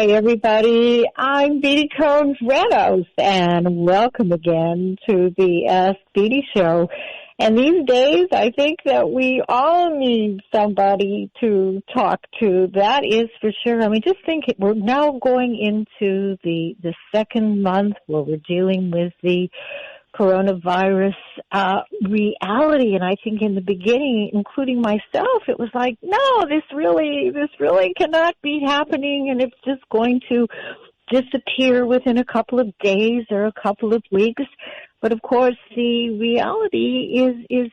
Hi, everybody. I'm Beatty Combs-Renos, and welcome again to the Ask Beatty Show. And these days, I think that we all need somebody to talk to. That is for sure. I mean, just think, we're now going into the second month where we're dealing with the coronavirus reality, and I think in the beginning, including myself, it was like, no, this really cannot be happening, and it's just going to disappear within a couple of days or a couple of weeks. But of course, the reality is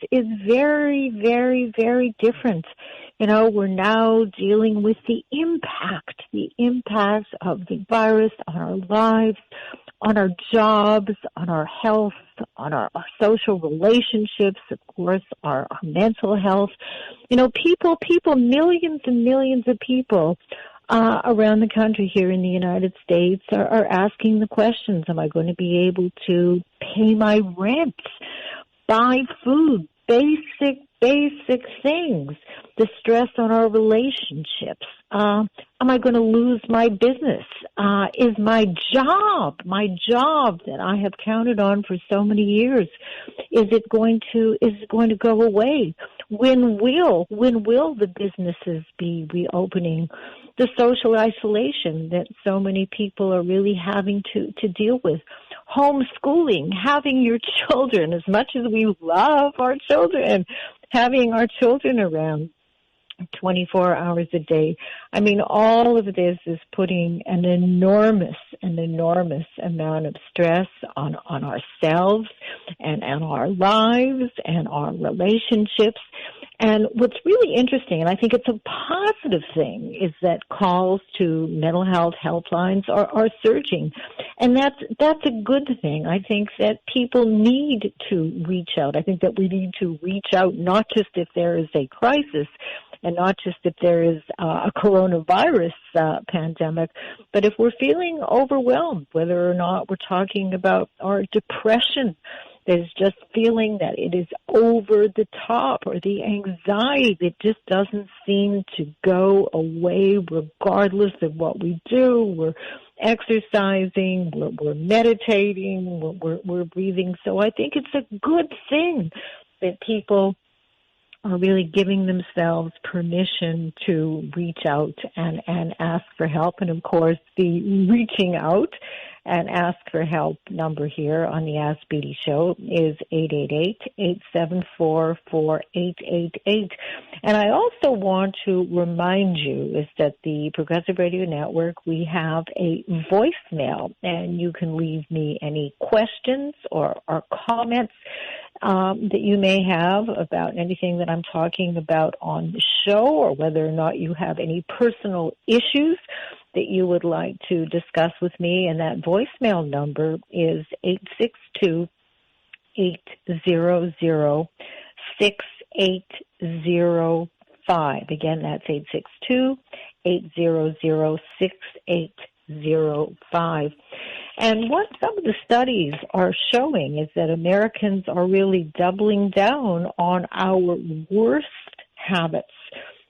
very, very, very different. You know, we're now dealing with the impact of the virus on our lives, on our jobs, on our health, on our social relationships, of course, our mental health. You know, people, millions and millions of people around the country here in the United States are asking the questions, am I going to be able to pay my rent, buy food, basic things, the stress on our relationships? Am I going to lose my business? Is my job that I have counted on for so many years, is it going to go away? When will the businesses be reopening? The social isolation that so many people are really having to deal with. Homeschooling, having your children, as much as we love our children, having our children around 24 hours a day. I mean, all of this is putting an enormous amount of stress on ourselves and our lives and our relationships. And what's really interesting, and I think it's a positive thing, is that calls to mental health helplines are surging. And that's a good thing. I think that people need to reach out. I think that we need to reach out not just if there is a crisis, and not just if there is a coronavirus pandemic, but if we're feeling overwhelmed, whether or not we're talking about our depression, there's just feeling that it is over the top, or the anxiety that just doesn't seem to go away regardless of what we do. We're exercising, we're meditating, we're breathing. So I think it's a good thing that people are really giving themselves permission to reach out and ask for help. And of course, the reaching out and ask for help number here on the Ask Beatty Show is 888-874-4888. And I also want to remind you is that the Progressive Radio Network, we have a voicemail, and you can leave me any questions or comments that you may have about anything that I'm talking about on the show, or whether or not you have any personal issues that you would like to discuss with me. And that voicemail number is 862-800-6805. Again, that's 862-800-6805. And what some of the studies are showing is that Americans are really doubling down on our worst habits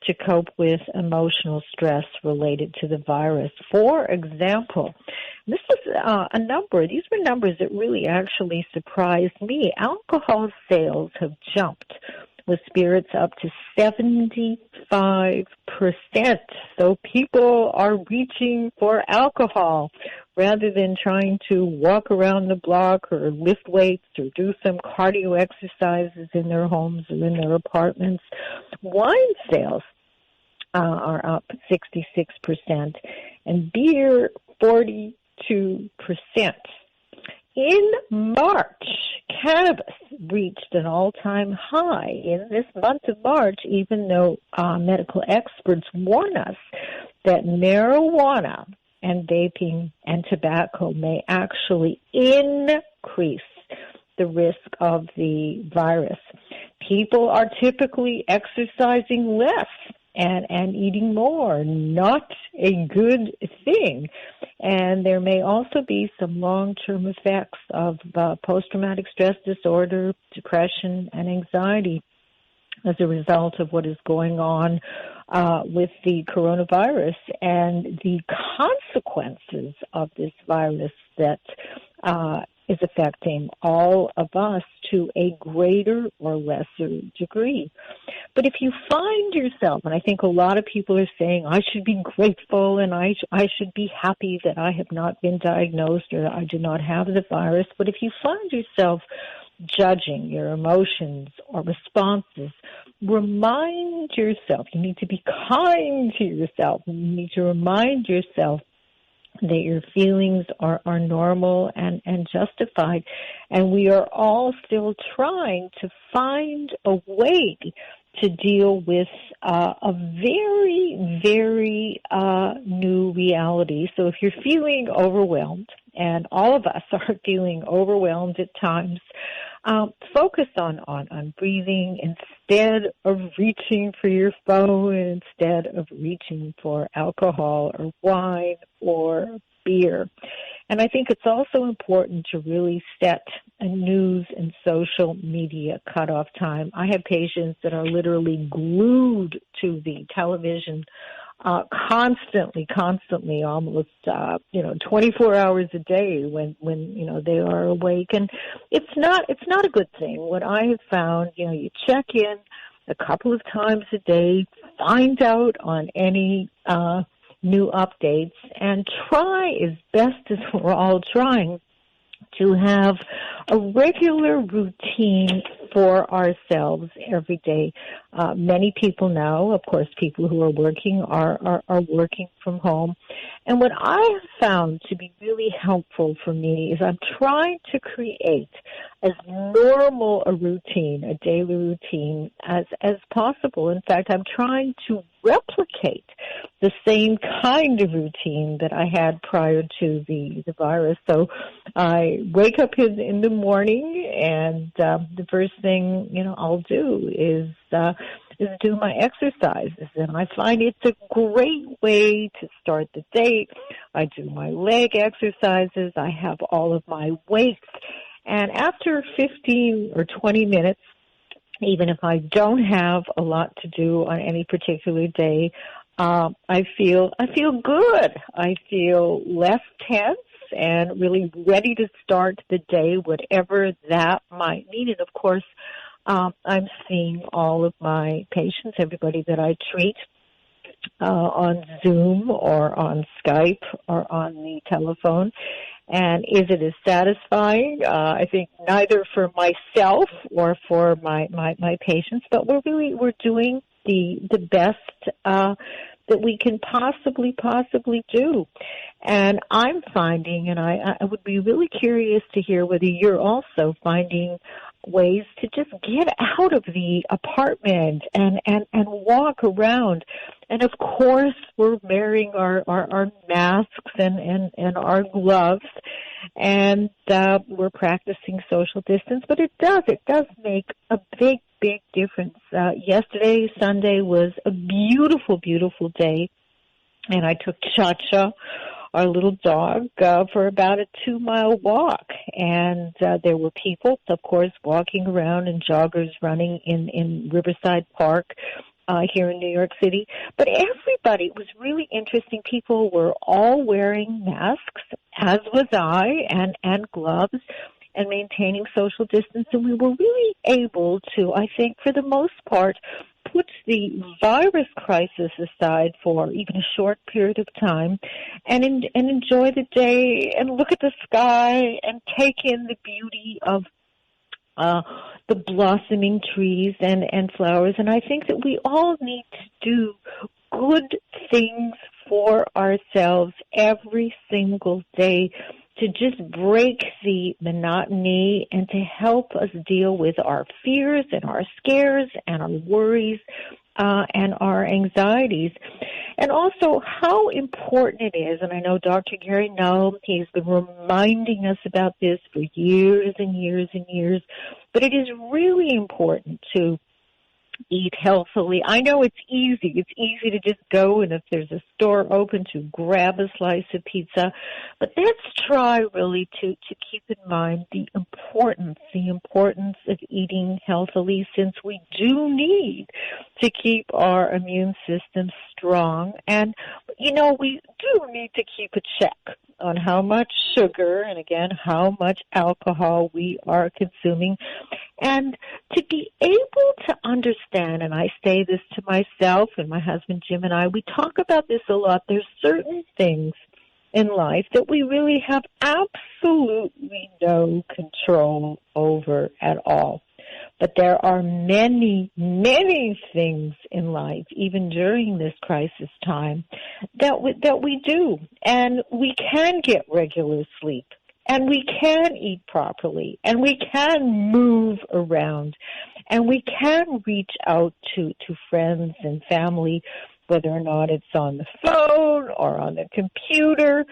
to cope with emotional stress related to the virus. For example, this is these were numbers that really actually surprised me. Alcohol sales have jumped, with spirits up to 75%. So people are reaching for alcohol rather than trying to walk around the block or lift weights or do some cardio exercises in their homes or in their apartments. Wine sales are up 66%, and beer 42%. In March, cannabis reached an all-time high in this month of March, even though medical experts warn us that marijuana and vaping and tobacco may actually increase the risk of the virus. People are typically exercising less and eating more, not a good thing. And there may also be some long-term effects of post-traumatic stress disorder, depression, and anxiety as a result of what is going on with the coronavirus and the consequences of this virus that is affecting all of us to a greater or lesser degree. But if you find yourself, and I think a lot of people are saying, I should be grateful and I should be happy that I have not been diagnosed or I do not have the virus. But if you find yourself judging your emotions or responses, remind yourself, you need to be kind to yourself. You need to remind yourself that your feelings are normal and justified. And we are all still trying to find a way to deal with a very, very new reality. So if you're feeling overwhelmed, and all of us are feeling overwhelmed at times, focus on breathing instead of reaching for your phone, instead of reaching for alcohol or wine or beer. And I think it's also important to really set a news and social media cutoff time. I have patients that are literally glued to the television constantly, almost, 24 hours a day when, they are awake. And it's not a good thing. What I have found, you check in a couple of times a day, find out on any, new updates, and try as best as we're all trying to have a regular routine for ourselves every day. Many people now, of course, people who are working are working from home. And what I have found to be really helpful for me is I'm trying to create as normal a routine, a daily routine, as possible. In fact, I'm trying to replicate the same kind of routine that I had prior to the virus. So I wake up in the morning, and the first thing I'll do is do my exercises, and I find it's a great way to start the day. I do my leg exercises. I have all of my weights, and after 15 or 20 minutes, even if I don't have a lot to do on any particular day, I feel good. I feel less tense and really ready to start the day, whatever that might mean. And of course, I'm seeing all of my patients, everybody that I treat, on Zoom or on Skype or on the telephone. And is it as satisfying? I think neither for myself or for my patients, but we're doing the best that we can possibly do. And I'm finding, and I would be really curious to hear whether you're also finding ways to just get out of the apartment and walk around. And of course, we're wearing our masks and our gloves, and we're practicing social distance. But it does make a big difference. Yesterday, Sunday, was a beautiful day, and I took Cha-Cha, our little dog, for about a 2-mile walk. And there were people, of course, walking around, and joggers running in Riverside Park here in New York City. But everybody, it was really interesting. People were all wearing masks, as was I, and gloves, and maintaining social distance. And we were really able to, I think, for the most part, put the virus crisis aside for even a short period of time and enjoy the day and look at the sky and take in the beauty of the blossoming trees and flowers. And I think that we all need to do good things for ourselves every single day to just break the monotony and to help us deal with our fears and our scares and our worries and our anxieties. And also how important it is, and I know Dr. Gary Null, he's been reminding us about this for years and years and years, but it is really important to eat healthily. I know it's easy. It's easy to just go, and if there's a store open, to grab a slice of pizza. But let's try really to keep in mind the importance of eating healthily, since we do need to keep our immune system strong. And, we do need to keep a check on how much sugar and, again, how much alcohol we are consuming. And to be able to understand, and I say this to myself and my husband Jim and I, we talk about this a lot. There's certain things in life that we really have absolutely no control over at all. But there are many, many things in life, even during this crisis time, that we do. And we can get regular sleep. And we can eat properly, and we can move around, and we can reach out to friends and family, whether or not it's on the phone or on the computer,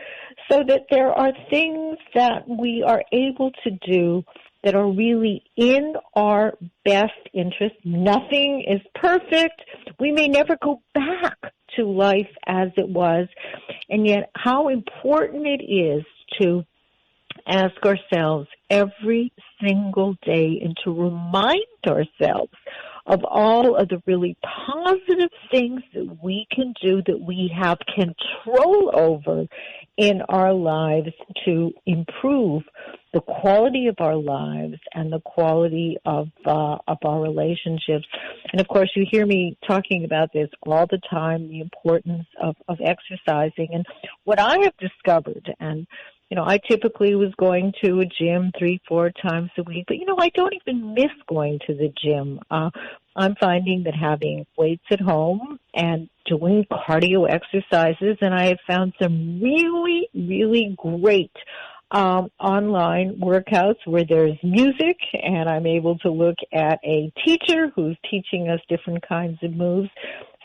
so that there are things that we are able to do that are really in our best interest. Nothing is perfect. We may never go back to life as it was, and yet how important it is to ask ourselves every single day and to remind ourselves of all of the really positive things that we can do, that we have control over in our lives, to improve the quality of our lives and the quality of our relationships. And of course, you hear me talking about this all the time, the importance of exercising. And what I have discovered, and I typically was going to a gym 3-4 times a week, but I don't even miss going to the gym. I'm finding that having weights at home and doing cardio exercises, and I have found some really, really great online workouts where there's music, and I'm able to look at a teacher who's teaching us different kinds of moves,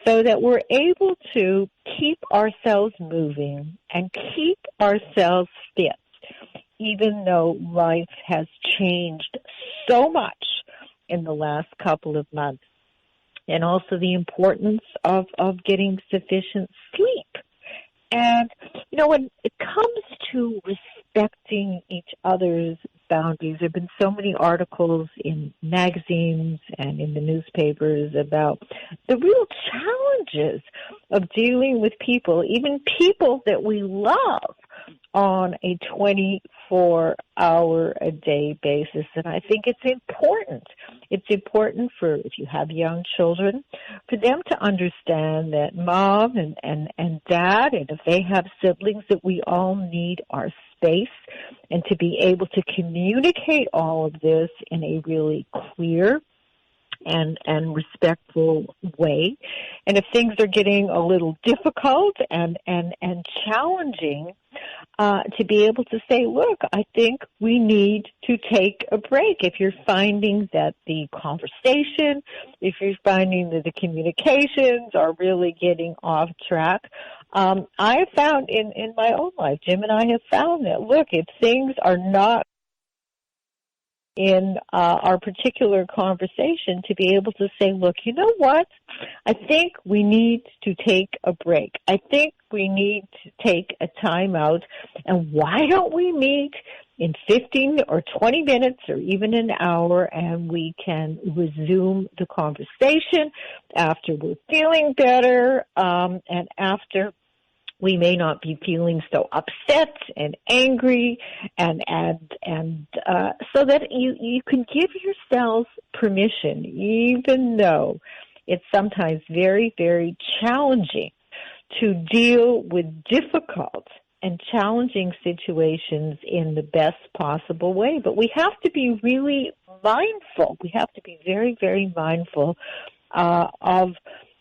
so that we're able to keep ourselves moving and keep ourselves fit, even though life has changed so much in the last couple of months. And also the importance of getting sufficient sleep. And, when it comes to respecting each other's boundaries, there have been so many articles in magazines and in the newspapers about the real challenges of dealing with people, even people that we love, on a 24-hour-a-day basis. And I think it's important. It's important for, if you have young children, for them to understand that mom and dad, and if they have siblings, that we all need our space, and to be able to communicate all of this in a really clear and respectful way. And if things are getting a little difficult and challenging, to be able to say, look, I think we need to take a break. If you're finding that the conversation, if you're finding that the communications are really getting off track, I have found in my own life, Jim and I have found that, look, if things are not in our particular conversation, to be able to say, look, you know what? I think we need to take a break. I think we need to take a time out. And why don't we meet in 15 or 20 minutes or even an hour, and we can resume the conversation after we're feeling better, and after we may not be feeling so upset and angry, and so that you can give yourselves permission, even though it's sometimes very, very challenging to deal with difficult and challenging situations in the best possible way. But we have to be really mindful. We have to be very, very mindful of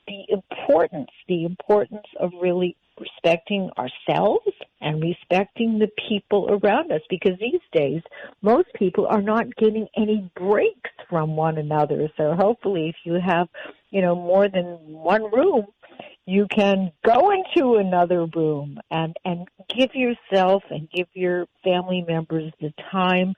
the importance of really respecting ourselves and respecting the people around us, because these days most people are not getting any breaks from one another. So hopefully if you have, more than one room, you can go into another room and give yourself and give your family members the time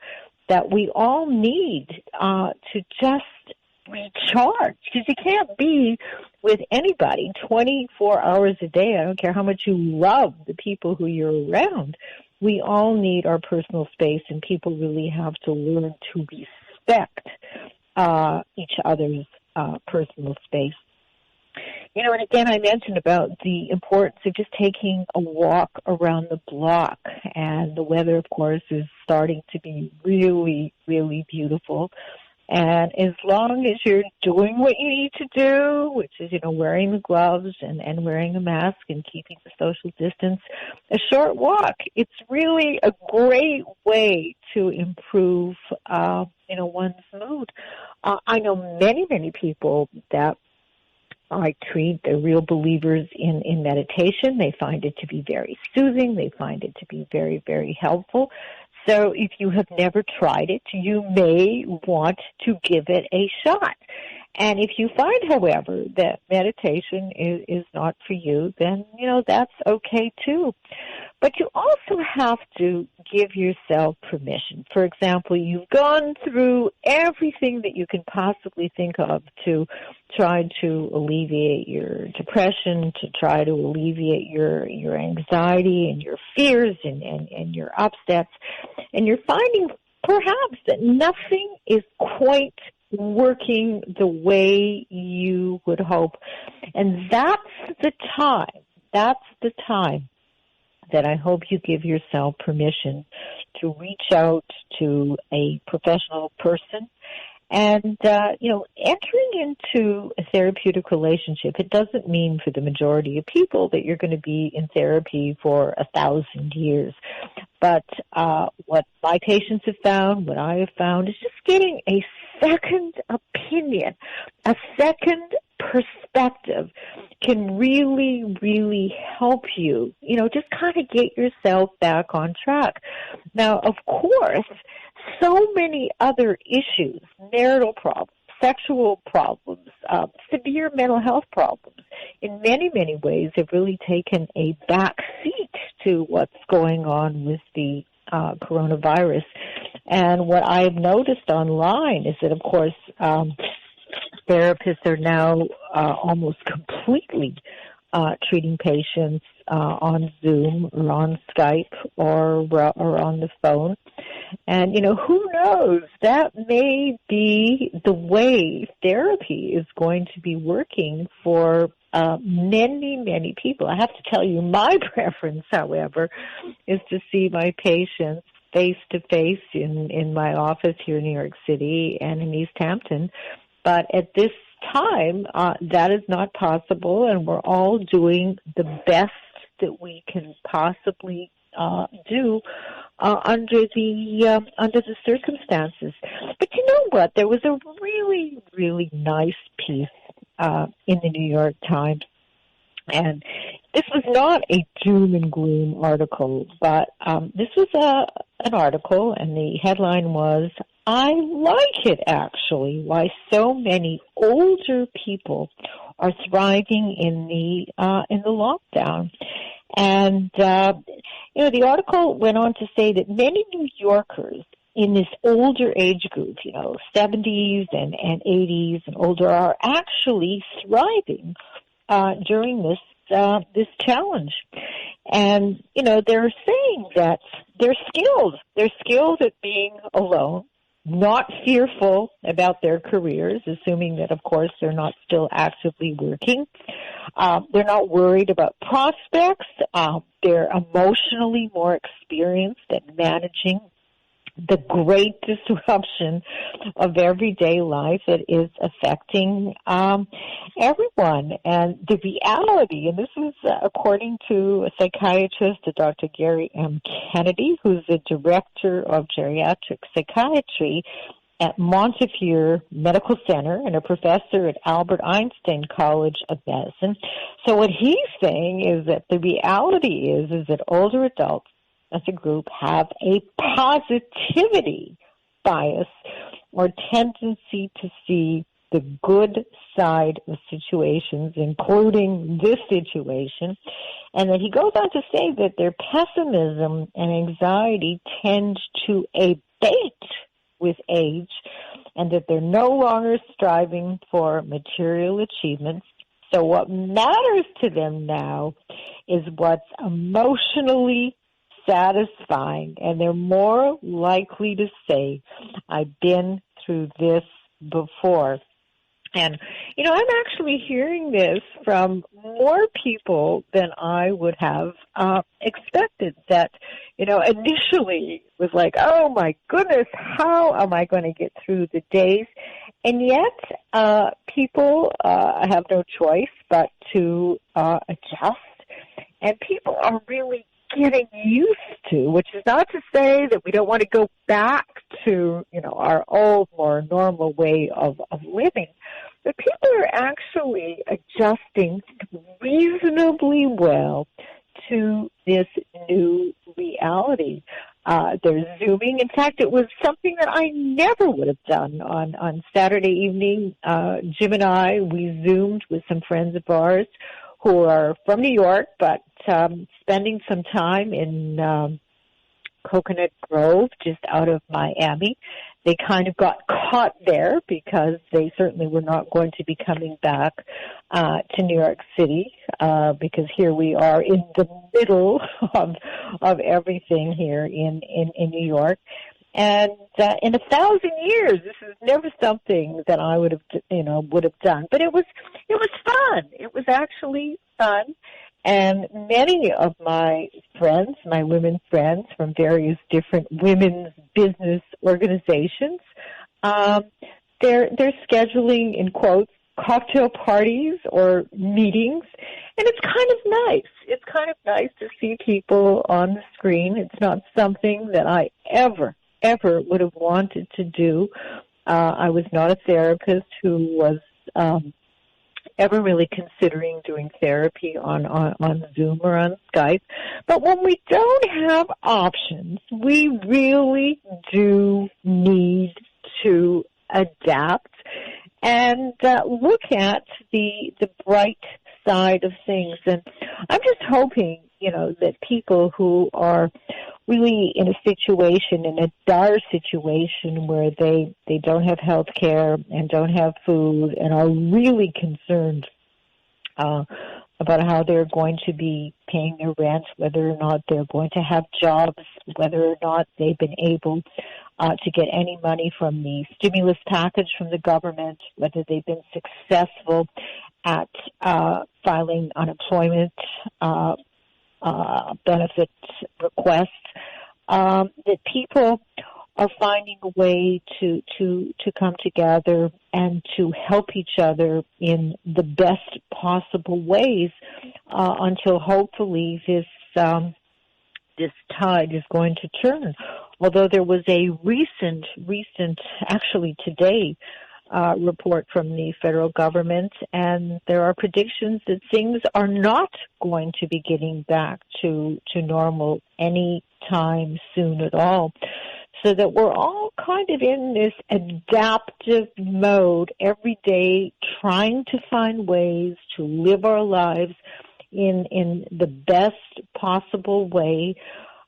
that we all need to just recharge, because you can't be with anybody 24 hours a day. I don't care how much you love the people who you're around. We all need our personal space, and people really have to learn to respect each other's personal space. You know, and again, I mentioned about the importance of just taking a walk around the block. And the weather, of course, is starting to be really, really beautiful. And as long as you're doing what you need to do, which is, you know, wearing the gloves and wearing a mask and keeping the social distance, a short walk, it's really a great way to improve, one's mood. I know many, many people that I treat, they're real believers in meditation. They find it to be very soothing. They find it to be very, very helpful. So if you have never tried it, you may want to give it a shot. And if you find, however, that meditation is not for you, then, you know, that's okay too. But you also have to give yourself permission. For example, you've gone through everything that you can possibly think of to try to alleviate your depression, to try to alleviate your anxiety and your fears and your upsets. And you're finding perhaps that nothing is quite working the way you would hope. And that's the time that I hope you give yourself permission to reach out to a professional person. And, entering into a therapeutic relationship, it doesn't mean for the majority of people that you're going to be in therapy for 1,000 years. But what my patients have found, what I have found, is just getting a second opinion, a second perspective can really, really help you, just kind of get yourself back on track. Now, of course, so many other issues, marital problems, sexual problems, severe mental health problems, in many, many ways have really taken a back seat to what's going on with the coronavirus. And what I've noticed online is that, of course, therapists are now almost completely treating patients on Zoom or on Skype or on the phone. And, who knows, that may be the way therapy is going to be working for many, many people. I have to tell you, my preference, however, is to see my patients face-to-face in my office here in New York City and in East Hampton. But at this time, that is not possible, and we're all doing the best that we can possibly do under the circumstances. But you know what? There was a really, really nice piece in the New York Times, and this was not a doom and gloom article, but this was an article, and the headline was, "I like it, actually, why so many older people are thriving in the lockdown." And, the article went on to say that many New Yorkers in this older age group, 70s and 80s and older, are actually thriving during this challenge. And, they're saying that they're skilled. They're skilled at being alone, not fearful about their careers, assuming that, of course, they're not still actively working. They're not worried about prospects. They're emotionally more experienced at managing the great disruption of everyday life that is affecting everyone. And the reality, and this is according to a psychiatrist, Dr. Gary M. Kennedy, who's the director of geriatric psychiatry at Montefiore Medical Center and a professor at Albert Einstein College of Medicine. So what he's saying is that the reality is that older adults as a group have a positivity bias or tendency to see the good side of situations, including this situation. And then he goes on to say that their pessimism and anxiety tend to abate with age, and that they're no longer striving for material achievements. So what matters to them now is what's emotionally satisfying, and they're more likely to say, I've been through this before. And, I'm actually hearing this from more people than I would have expected. That, initially was like, oh my goodness, how am I going to get through the days? And yet, people have no choice but to adjust. And people are really getting used to, which is not to say that we don't want to go back to, our old, more normal way of living. But people are actually adjusting reasonably well to this new reality. They're Zooming. In fact, it was something that I never would have done on Saturday evening. Jim and I, we Zoomed with some friends of ours who are from New York, but spending some time in Coconut Grove, just out of Miami. They kind of got caught there because they certainly were not going to be coming back to New York City because here we are in the middle of everything here in New York. And in 1,000 years, this is never something that I would have done. But it was fun. It was actually fun. And many of my friends, my women friends from various different women's business organizations, they're scheduling, in quotes, cocktail parties or meetings. And it's kind of nice. It's kind of nice to see people on the screen. It's not something that I ever would have wanted to do. I was not a therapist who was ever really considering doing therapy on Zoom or on Skype. But when we don't have options, we really do need to adapt and look at the bright side of things. And I'm just hoping, that people who are really in a situation, in a dire situation where they don't have health care and don't have food and are really concerned about how they're going to be paying their rent, whether or not they're going to have jobs, whether or not they've been able to get any money from the stimulus package from the government, whether they've been successful at filing unemployment benefit requests, that people are finding a way to come together and to help each other in the best possible ways until hopefully this tide is going to turn. Although there was a recent, actually today, report from the federal government, and there are predictions that things are not going to be getting back to normal any time soon at all. So that we're all kind of in this adaptive mode every day, trying to find ways to live our lives in the best possible way.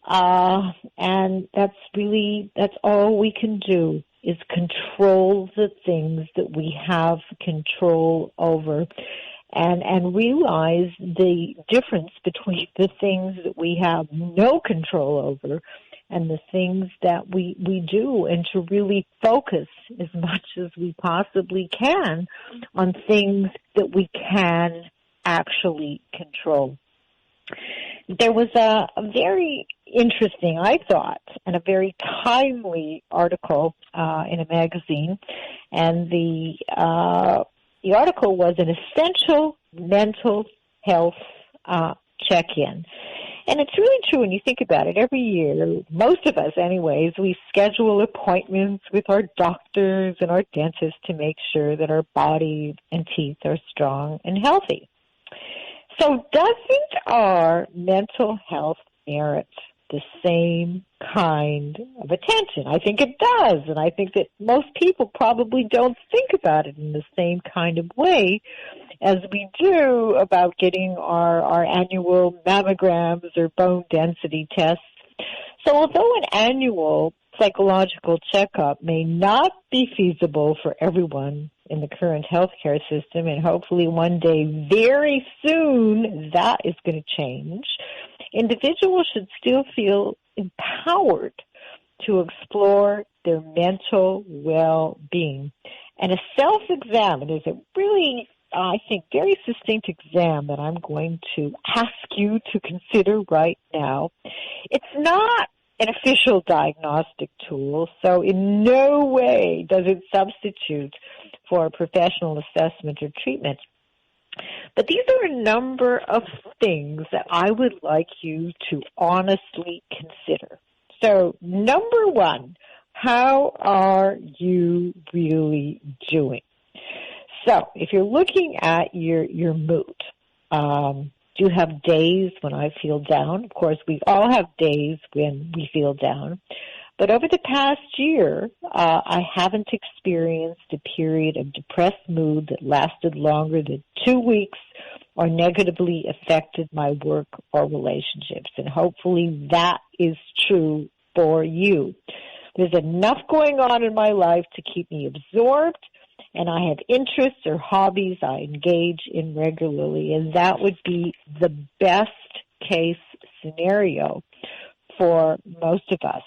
And that's all we can do, is control the things that we have control over, and realize the difference between the things that we have no control over and the things that we do, and to really focus as much as we possibly can on things that we can actually control. There was a very interesting, I thought, and a very timely article in a magazine, and the article was an essential mental health check-in. And it's really true when you think about it. Every year, most of us anyways, we schedule appointments with our doctors and our dentists to make sure that our body and teeth are strong and healthy. So doesn't our mental health merit the same kind of attention? I think it does, and I think that most people probably don't think about it in the same kind of way as we do about getting our annual mammograms or bone density tests. So although an annual psychological checkup may not be feasible for everyone in the current healthcare system, and hopefully one day very soon that is going to change. Individuals should still feel empowered to explore their mental well-being. And a self-exam, it is a really, I think, very succinct exam that I'm going to ask you to consider right now. It's not an official diagnostic tool, so in no way does it substitute for a professional assessment or treatment. But these are a number of things that I would like you to honestly consider. So, number one, how are you really doing? So, if you're looking at your mood, do you have days when I feel down? Of course, we all have days when we feel down. But over the past year, I haven't experienced a period of depressed mood that lasted longer than 2 weeks or negatively affected my work or relationships. And hopefully that is true for you. There's enough going on in my life to keep me absorbed, and I have interests or hobbies I engage in regularly, and that would be the best case scenario for most of us.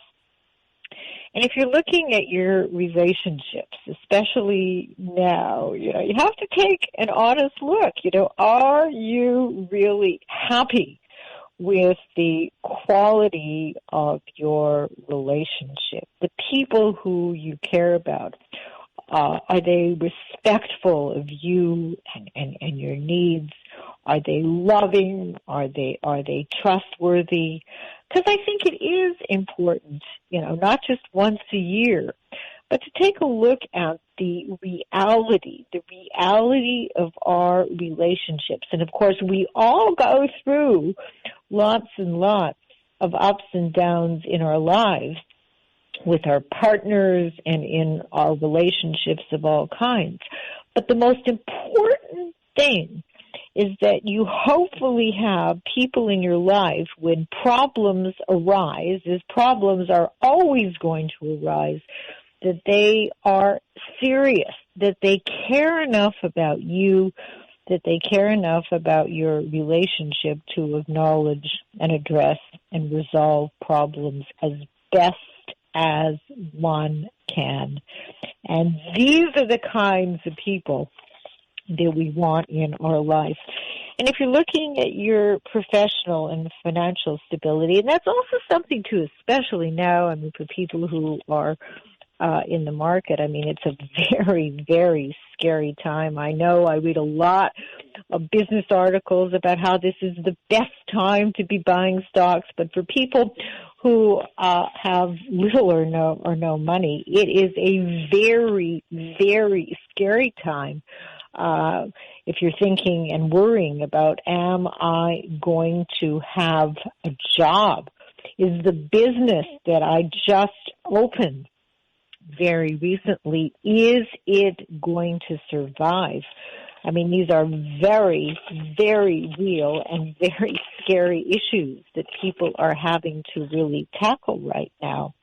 And if you're looking at your relationships, especially now, you have to take an honest look. Are you really happy with the quality of your relationship? The people who you care about, are they respectful of you and your needs? Are they loving? Are they trustworthy? Because I think it is important, not just once a year, but to take a look at the reality of our relationships. And of course, we all go through lots and lots of ups and downs in our lives with our partners and in our relationships of all kinds. But the most important thing is that you hopefully have people in your life when problems arise, as problems are always going to arise, that they are serious, that they care enough about you, that they care enough about your relationship to acknowledge and address and resolve problems as best as one can. And these are the kinds of people that we want in our life. And if you're looking at your professional and financial stability, and that's also something too, especially now, for people who are in the market, it's a very, very scary time. I know I read a lot of business articles about how this is the best time to be buying stocks, but for people who have little or no money, it is a very, very scary time. If you're thinking and worrying about, am I going to have a job? Is the business that I just opened very recently, is it going to survive? These are very, very real and very scary issues that people are having to really tackle right now.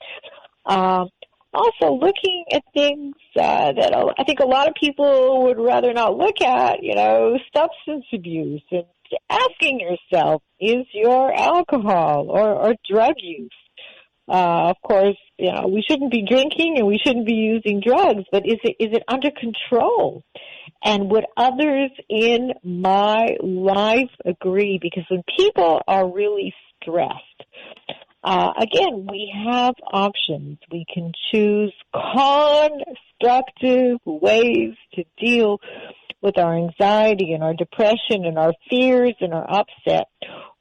Also looking at things that I think a lot of people would rather not look at, substance abuse, and asking yourself, is your alcohol or drug use? Of course, we shouldn't be drinking and we shouldn't be using drugs, but is it under control? And would others in my life agree? Because when people are really stressed, again, we have options. We can choose constructive ways to deal with our anxiety and our depression and our fears and our upset,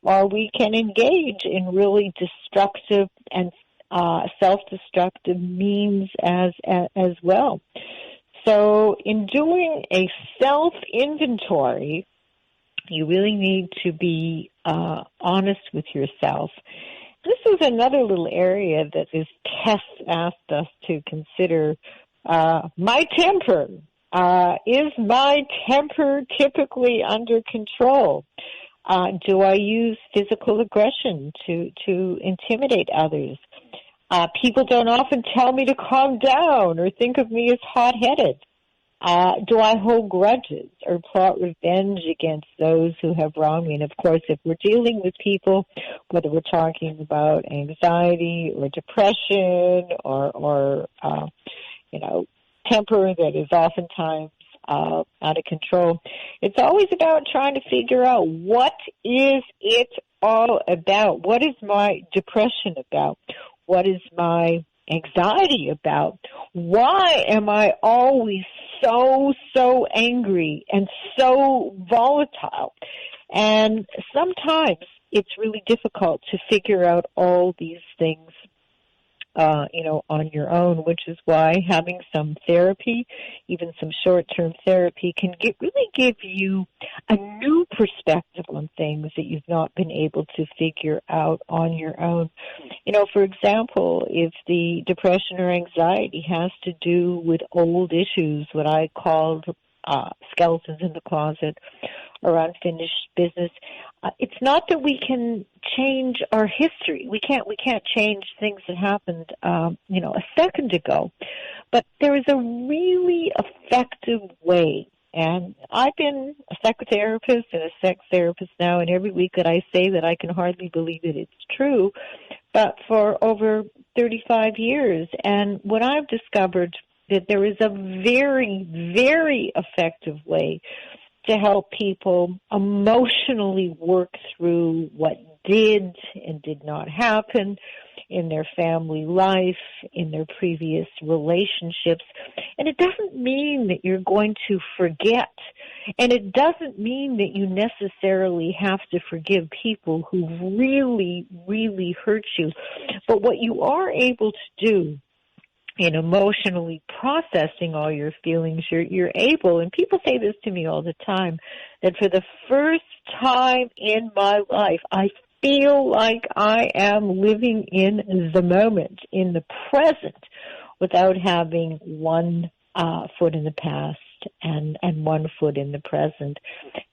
or we can engage in really destructive and self-destructive means as well. So in doing a self-inventory, you really need to be honest with yourself. This is another little area that this test asked us to consider. My temper. Is my temper typically under control? Do I use physical aggression to intimidate others? People don't often tell me to calm down or think of me as hot-headed. Do I hold grudges or plot revenge against those who have wronged me? And, of course, if we're dealing with people, whether we're talking about anxiety or depression or temper that is oftentimes out of control, it's always about trying to figure out what is it all about? What is my depression about? What is my anxiety about? Why am I always so angry and so volatile? And sometimes it's really difficult to figure out all these things on your own, which is why having some therapy, even some short-term therapy, can really give you a new perspective on things that you've not been able to figure out on your own. For example, if the depression or anxiety has to do with old issues, what I called skeletons in the closet or unfinished business, it's not that we can change our history. We can't change things that happened, a second ago. But there is a really effective way. And I've been a psychotherapist and a sex therapist now, and every week that I say that I can hardly believe that it's true, but for over 35 years. And what I've discovered that there is a very, very effective way to help people emotionally work through what did and did not happen in their family life, in their previous relationships. And it doesn't mean that you're going to forget. And it doesn't mean that you necessarily have to forgive people who really, really hurt you. But what you are able to do in emotionally processing all your feelings, you're able, and people say this to me all the time, that for the first time in my life, I feel like I am living in the moment, in the present, without having one foot in the past and one foot in the present.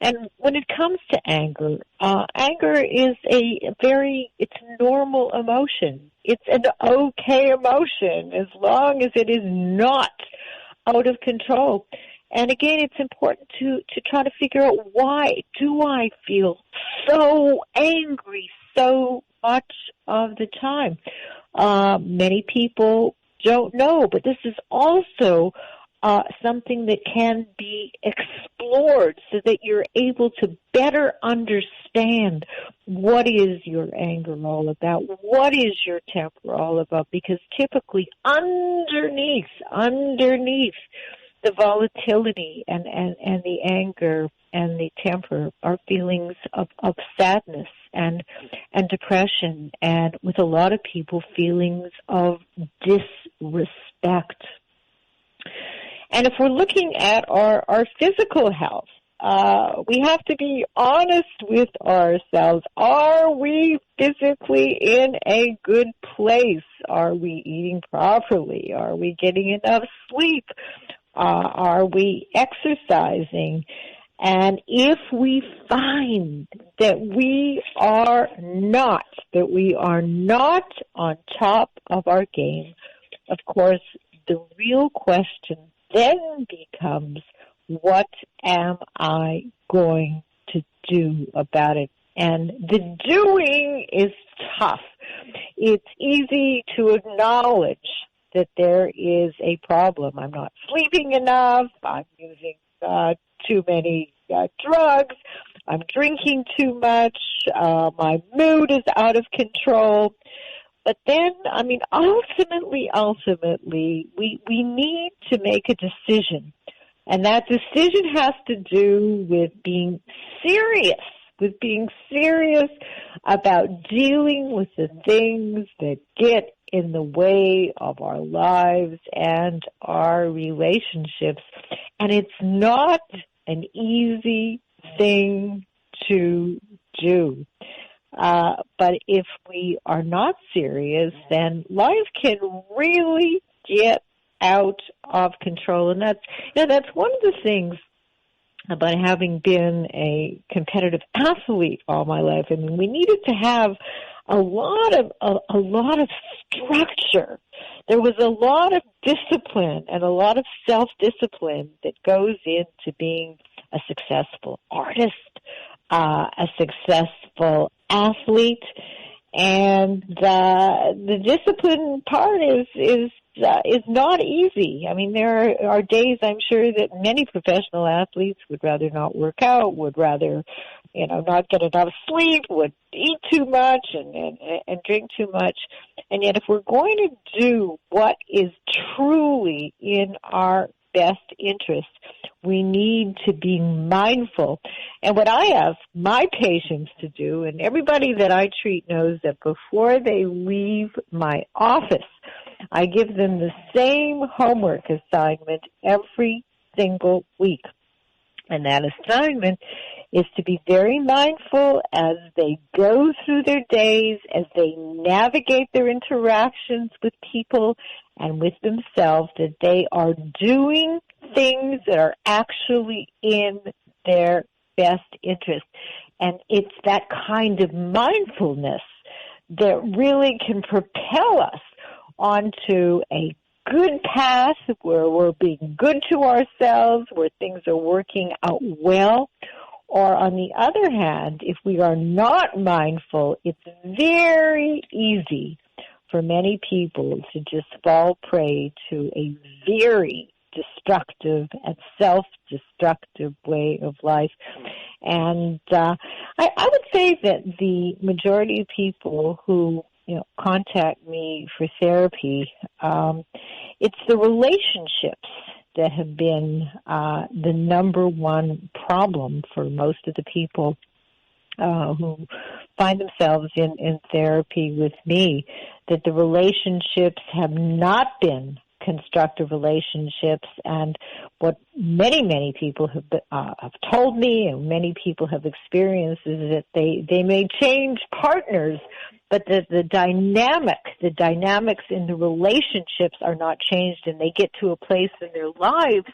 And when it comes to anger, anger is it's a normal emotion. It's an okay emotion as long as it is not out of control. And again, it's important to try to figure out, why do I feel so angry so much of the time? Many people don't know, but this is also something that can be explored so that you're able to better understand what is your anger all about, what is your temper all about, because typically underneath the volatility and the anger and the temper are feelings of sadness and depression, and with a lot of people, feelings of disrespect. And if we're looking at our physical health, we have to be honest with ourselves. Are we physically in a good place? Are we eating properly? Are we getting enough sleep? Are we exercising? And if we find that we are not on top of our game, of course, the real question then becomes, what am I going to do about it? And the doing is tough. It's easy to acknowledge that there is a problem. I'm not sleeping enough. I'm using too many drugs. I'm drinking too much. My mood is out of control. But then, ultimately, we need to make a decision. And that decision has to do with being serious about dealing with the things that get in the way of our lives and our relationships. And it's not an easy thing to do. But if we are not serious, then life can really get out of control. And that's one of the things about having been a competitive athlete all my life. We needed to have a lot of structure. There was a lot of discipline and a lot of self-discipline that goes into being a successful artist, a successful athlete, and the discipline part is not easy. I mean, there are days I'm sure that many professional athletes would rather not work out, would rather, not get enough sleep, would eat too much and drink too much. And yet if we're going to do what is truly in our best interest, we need to be mindful. And what I ask my patients to do, and everybody that I treat knows that before they leave my office, I give them the same homework assignment every single week. And that assignment is to be very mindful as they go through their days, as they navigate their interactions with people and with themselves, that they are doing things that are actually in their best interest. And it's that kind of mindfulness that really can propel us onto a good path where we're being good to ourselves, where things are working out well. Or on the other hand, if we are not mindful, it's very easy for many people to just fall prey to a very destructive and self-destructive way of life. And I would say that the majority of people who contact me for therapy, it's the relationships that have been the number one problem for most of the people who find themselves in therapy with me, that the relationships have not been constructive relationships. And what many people have told me and many people have experienced is that they may change partners, but the dynamics in the relationships are not changed, and they get to a place in their lives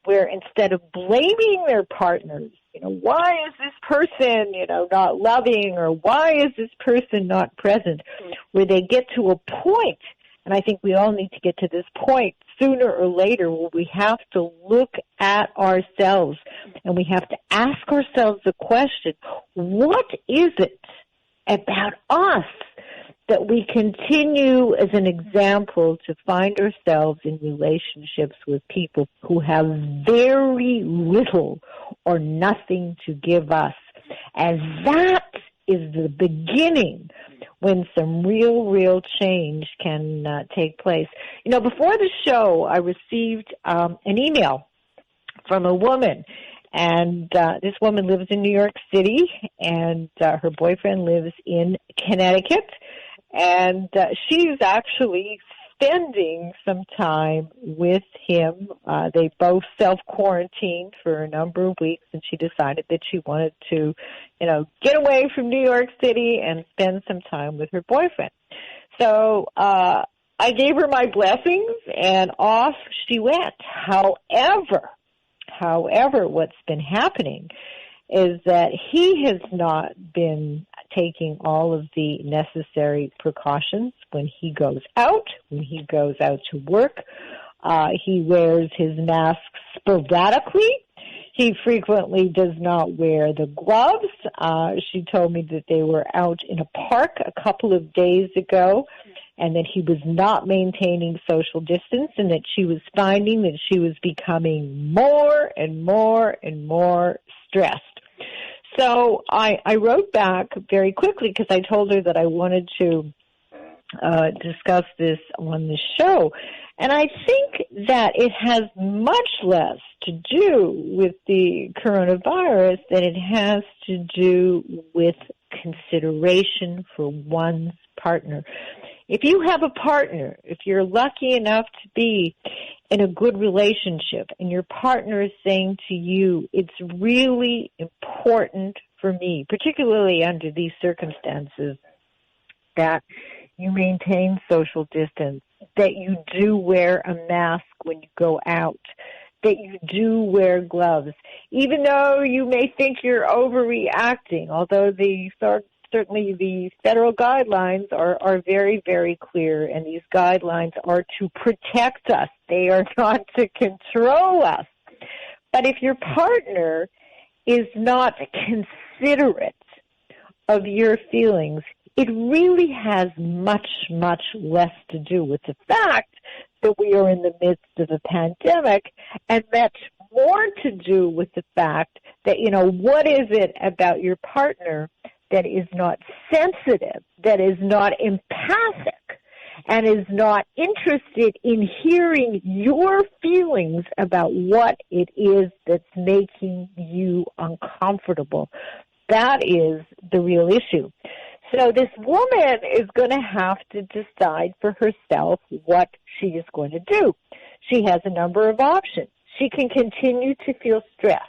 where instead of blaming their partners, why is this person, not loving, or why is this person not present, where they get to a point, and I think we all need to get to this point sooner or later, where we have to look at ourselves and we have to ask ourselves the question, what is it about us that we continue as an example to find ourselves in relationships with people who have very little or nothing to give us? And that is the beginning when some real change can take place. Before the show, I received an email from a woman. And this woman lives in New York City, and her boyfriend lives in Connecticut. And she's actually spending some time with him. They both self-quarantined for a number of weeks, and she decided that she wanted to, get away from New York City and spend some time with her boyfriend. So I gave her my blessings, and off she went. However, what's been happening is that he has not been taking all of the necessary precautions when he goes out to work. He wears his mask sporadically. He frequently does not wear the gloves. She told me that they were out in a park a couple of days ago, and that he was not maintaining social distance, and that she was finding that she was becoming more and more stressed. So I wrote back very quickly because I told her that I wanted to discuss this on the show. And I think that it has much less to do with the coronavirus than it has to do with consideration for one's partner. If you have a partner, if you're lucky enough to be in a good relationship and your partner is saying to you, it's really important for me, particularly under these circumstances, that you maintain social distance, that you do wear a mask when you go out, that you do wear gloves, even though you may think you're overreacting, although the certainly the federal guidelines are very, very clear, and these guidelines are to protect us. They are not to control us. But if your partner is not considerate of your feelings, it really has much, much less to do with the fact that we are in the midst of a pandemic, and much more to do with the fact that, what is it about your partner that is not sensitive, that is not empathic, and is not interested in hearing your feelings about what it is that's making you uncomfortable. That is the real issue. So this woman is going to have to decide for herself what she is going to do. She has a number of options. She can continue to feel stressed.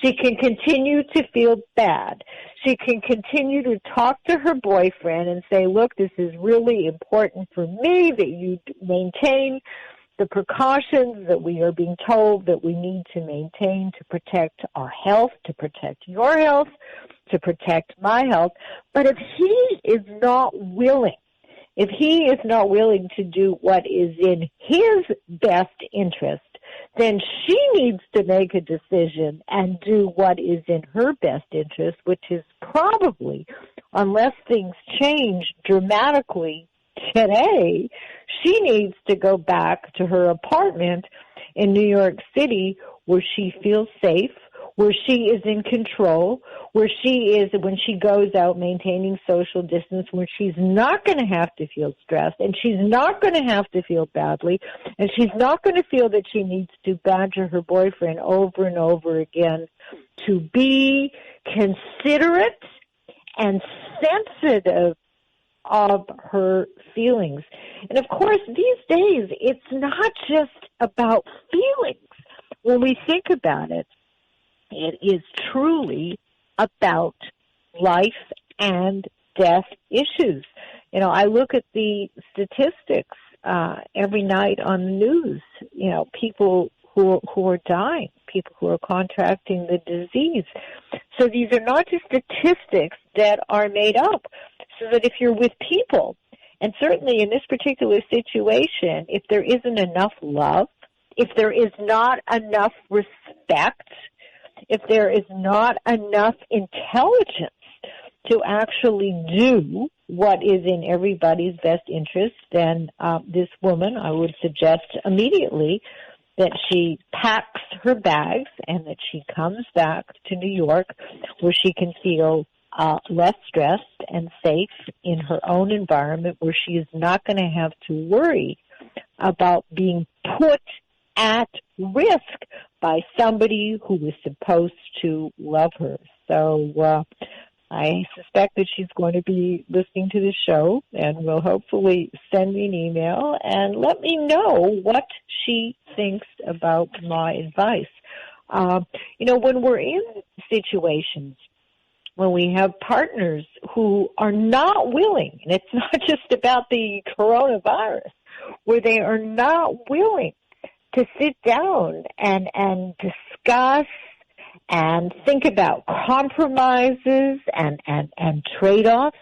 She can continue to feel bad. She can continue to talk to her boyfriend and say, look, this is really important for me that you maintain the precautions that we are being told that we need to maintain to protect our health, to protect your health, to protect my health. But if he is not willing to do what is in his best interest, then she needs to make a decision and do what is in her best interest, which is probably, unless things change dramatically today, she needs to go back to her apartment in New York City where she feels safe, where she is in control, where she is, when she goes out, maintaining social distance, where she's not going to have to feel stressed, and she's not going to have to feel badly, and she's not going to feel that she needs to badger her boyfriend over and over again to be considerate and sensitive of her feelings. And of course, these days, it's not just about feelings. When we think about it, it is truly about life and death issues. I look at the statistics every night on the news, people who are dying, people who are contracting the disease. So these are not just statistics that are made up, so that if you're with people, and certainly in this particular situation, if there isn't enough love, if there is not enough respect, if there is not enough intelligence to actually do what is in everybody's best interest, then this woman, I would suggest immediately that she packs her bags and that she comes back to New York where she can feel less stressed and safe in her own environment, where she is not going to have to worry about being put at risk by somebody who is supposed to love her. So I suspect that she's going to be listening to the show and will hopefully send me an email and let me know what she thinks about my advice. When we're in situations when we have partners who are not willing, and it's not just about the coronavirus, where they are not willing to sit down and discuss and think about compromises and trade-offs,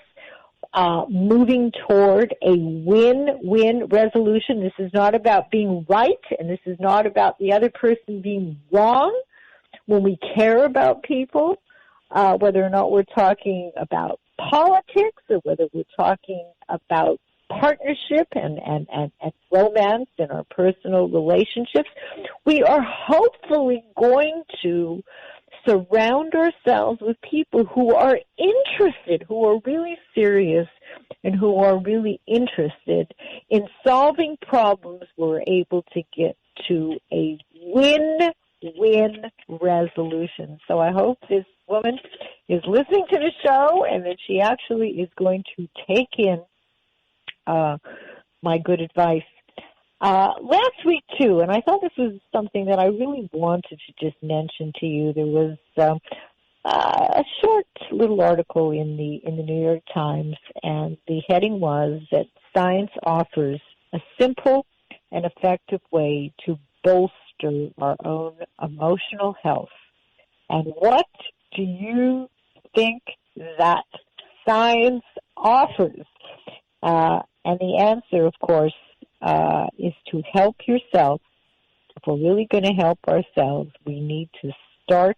moving toward a win-win resolution. This is not about being right, and this is not about the other person being wrong. When we care about people, whether or not we're talking about politics or whether we're talking about partnership and romance in our personal relationships, we are hopefully going to surround ourselves with people who are interested, who are really serious, and who are really interested in solving problems. We're able to get to a win-win resolution. So I hope this woman is listening to the show and that she actually is going to take in my good advice. Last week, too, and I thought this was something that I really wanted to just mention to you. There was a short little article in the New York Times, and the heading was that science offers a simple and effective way to bolster our own emotional health. And what do you think that science offers. And the answer, of course, is to help yourself. If we're really going to help ourselves, we need to start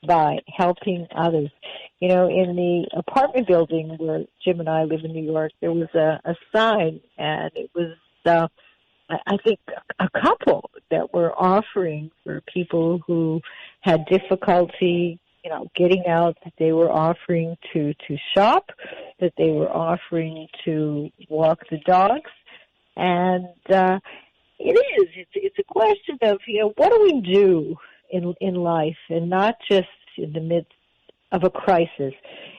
by helping others. You know, in the apartment building where Jim and I live in New York, there was a sign, and it was, I think, a couple that were offering for people who had difficulty, you know, getting out, that they were offering to shop, that they were offering to walk the dogs. And it's a question of, you know, what do we do in life, and not just in the midst of a crisis?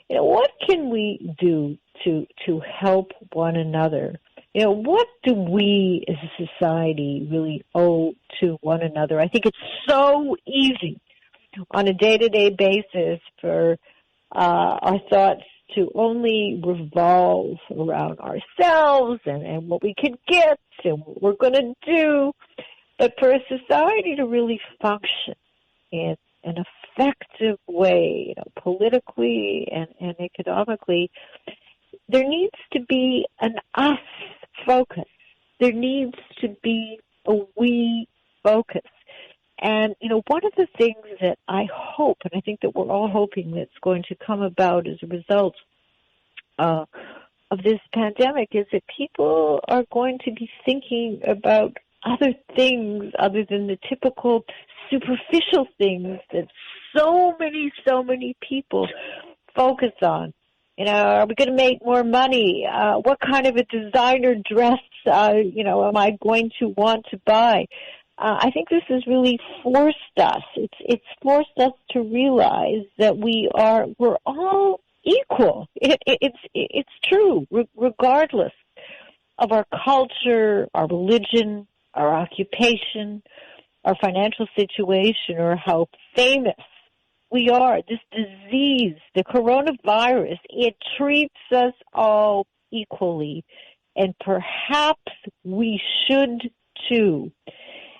You know, what can we do to help one another? You know, what do we as a society really owe to one another? I think it's so easy on a day-to-day basis for our thoughts to only revolve around ourselves and what we can get and what we're going to do. But for a society to really function in an effective way, you know, politically and economically, there needs to be an us focus. There needs to be a we focus. And, you know, one of the things that I hope, and I think that we're all hoping that's going to come about as a result of this pandemic, is that people are going to be thinking about other things other than the typical superficial things that so many people focus on. You know, are we going to make more money? What kind of a designer dress, am I going to want to buy? I think this has really forced us. It's forced us to realize that we're all equal. It's true, regardless of our culture, our religion, our occupation, our financial situation, or how famous we are. This disease, the coronavirus, it treats us all equally, and perhaps we should too.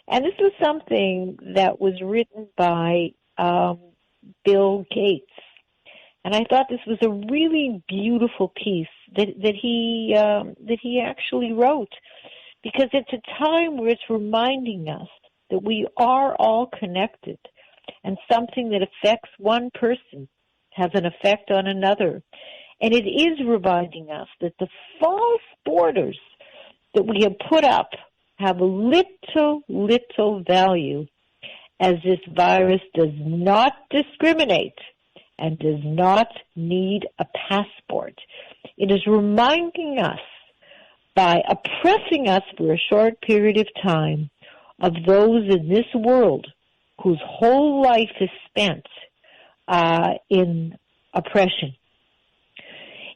And this was something that was written by Bill Gates. And I thought this was a really beautiful piece that he actually wrote, because it's a time where it's reminding us that we are all connected, and something that affects one person has an effect on another. And it is reminding us that the false borders that we have put up have little value, as this virus does not discriminate and does not need a passport. It is reminding us, by oppressing us for a short period of time, of those in this world whose whole life is spent in oppression.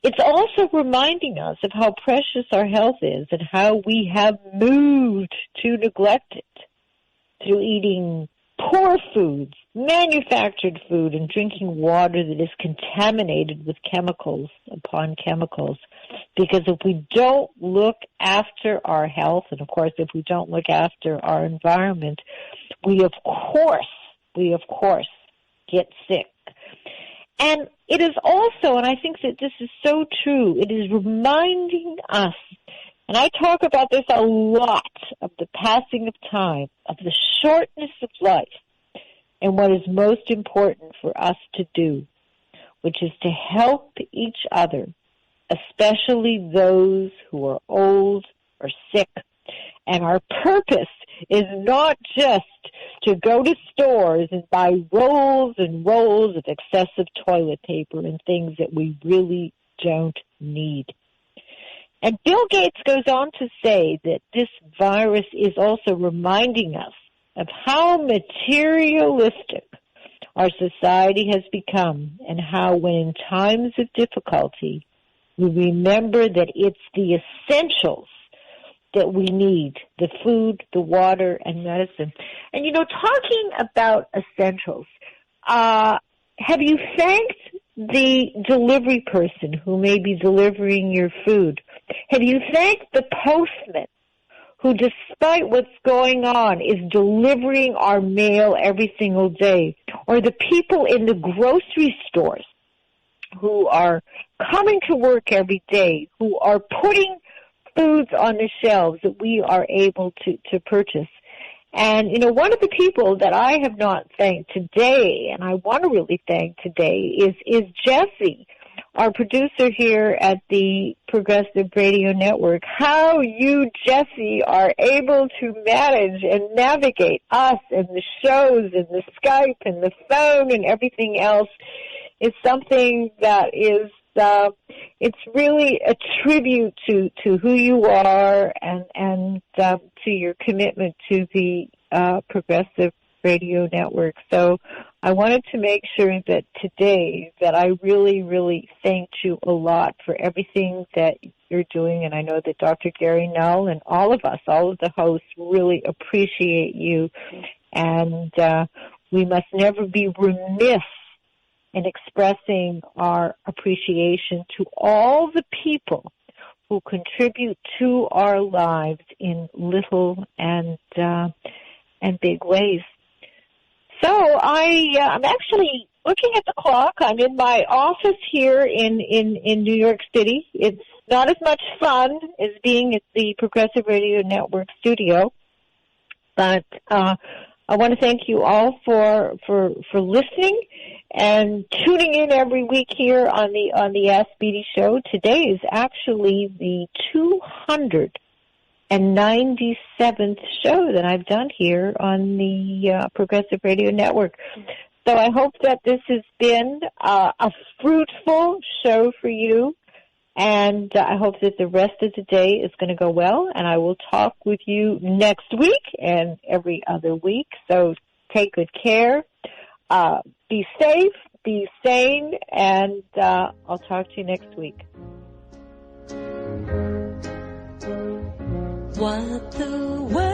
It's also reminding us of how precious our health is and how we have moved to neglect it through eating poor foods, manufactured food, and drinking water that is contaminated with chemicals upon chemicals. Because if we don't look after our health, and of course if we don't look after our environment, we of course get sick. And it is also, and I think that this is so true, it is reminding us, and I talk about this a lot, of the passing of time, of the shortness of life, and what is most important for us to do, which is to help each other, especially those who are old or sick. And our purpose is not just to go to stores and buy rolls and rolls of excessive toilet paper and things that we really don't need. And Bill Gates goes on to say that this virus is also reminding us of how materialistic our society has become, and how when in times of difficulty, we remember that it's the essentials that we need, the food, the water, and medicine. And, you know, talking about essentials, have you thanked the delivery person who may be delivering your food? Have you thanked the postman who, despite what's going on, is delivering our mail every single day? Or the people in the grocery stores who are coming to work every day, who are putting foods on the shelves that we are able to purchase. And, you know, one of the people that I have not thanked today, and I want to really thank today, is Jesse, our producer here at the Progressive Radio Network. How you, Jesse, are able to manage and navigate us and the shows and the Skype and the phone and everything else is something that is, it's really a tribute to who you are and to your commitment to the Progressive Radio Network. So I wanted to make sure that today that I really, really thanked you a lot for everything that you're doing. And I know that Dr. Gary Null and all of us, all of the hosts, really appreciate you. And we must never be remiss in expressing our appreciation to all the people who contribute to our lives in little and big ways. So I'm actually looking at the clock. I'm in my office here in New York City. It's not as much fun as being at the Progressive Radio Network studio, but I want to thank you all for listening and tuning in every week here on the Ask Beatty show. Today is actually the 297th show that I've done here on the Progressive Radio Network. So I hope that this has been a fruitful show for you, and I hope that the rest of the day is going to go well, and I will talk with you next week and every other week. So take good care. Be safe, be sane, and I'll talk to you next week. What the world